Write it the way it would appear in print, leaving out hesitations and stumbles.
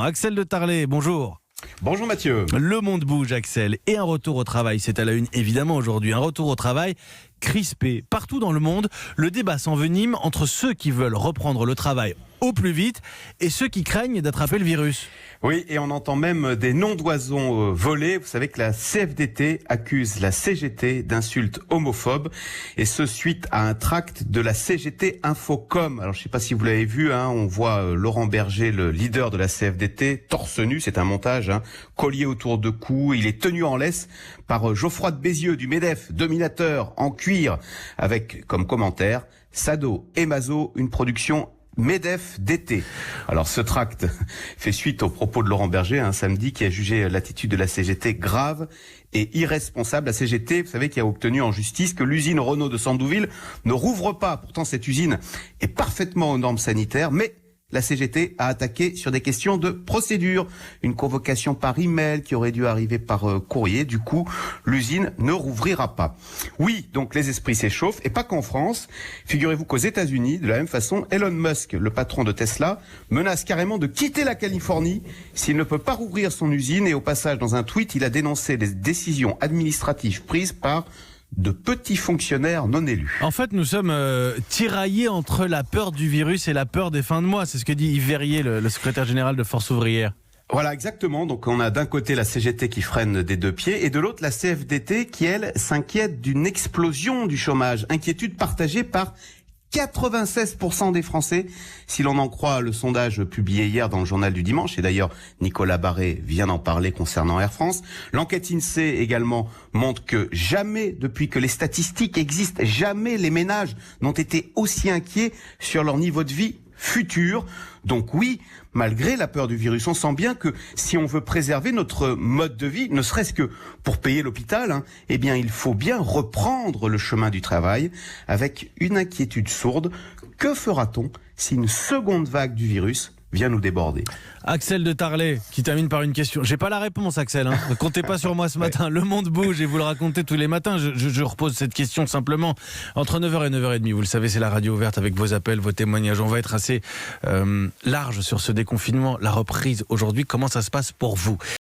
Axel de Tarlet, bonjour. Bonjour Mathieu. Le monde bouge, Axel, et un retour au travail, c'est à la une évidemment aujourd'hui. Un retour au travail crispé. Partout dans le monde, le débat s'envenime entre ceux qui veulent reprendre le travail au plus vite et ceux qui craignent d'attraper le virus. Oui, et on entend même des noms d'oiseaux volés. Vous savez que la CFDT accuse la CGT d'insultes homophobes, et ce suite à un tract de la CGT Infocom. Alors je ne sais pas si vous l'avez vu, on voit Laurent Berger, le leader de la CFDT, torse nu, c'est un montage, collier autour de cou. Il est tenu en laisse par Geoffroy de Bézieux du MEDEF, dominateur en cuir, avec comme commentaire « Sado et Mazo, une production MEDEF d'été ». Alors ce tract fait suite aux propos de Laurent Berger samedi, qui a jugé l'attitude de la CGT grave et irresponsable. La CGT, vous savez, qui a obtenu en justice que l'usine Renault de Sandouville ne rouvre pas. Pourtant cette usine est parfaitement aux normes sanitaires, mais la CGT a attaqué sur des questions de procédure. Une convocation par email qui aurait dû arriver par courrier. Du coup, l'usine ne rouvrira pas. Oui, donc les esprits s'échauffent, et pas qu'en France. Figurez-vous qu'aux États-Unis, de la même façon, Elon Musk, le patron de Tesla, menace carrément de quitter la Californie s'il ne peut pas rouvrir son usine. Et au passage, dans un tweet, il a dénoncé les décisions administratives prises par de petits fonctionnaires non élus. En fait, nous sommes tiraillés entre la peur du virus et la peur des fins de mois. C'est ce que dit Yves Verrier, le secrétaire général de Force ouvrière. Voilà, exactement. Donc on a d'un côté la CGT qui freine des deux pieds, et de l'autre la CFDT qui, elle, s'inquiète d'une explosion du chômage. Inquiétude partagée par 96% des Français, si l'on en croit le sondage publié hier dans le journal du dimanche. Et d'ailleurs, Nicolas Barré vient d'en parler concernant Air France. L'enquête INSEE également montre que jamais, depuis que les statistiques existent, jamais les ménages n'ont été aussi inquiets sur leur niveau de vie futur. Donc oui, malgré la peur du virus, on sent bien que si on veut préserver notre mode de vie, ne serait-ce que pour payer l'hôpital, eh bien il faut bien reprendre le chemin du travail, avec une inquiétude sourde. Que fera-t-on si une seconde vague du virus vient nous déborder? Axel de Tarlet, qui termine par une question. J'ai pas la réponse, Axel. Ne comptez pas sur moi ce matin. Le monde bouge et vous le racontez tous les matins. Je repose cette question simplement. Entre 9h et 9h30, vous le savez, c'est la radio ouverte avec vos appels, vos témoignages. On va être assez large sur ce déconfinement. La reprise aujourd'hui, comment ça se passe pour vous?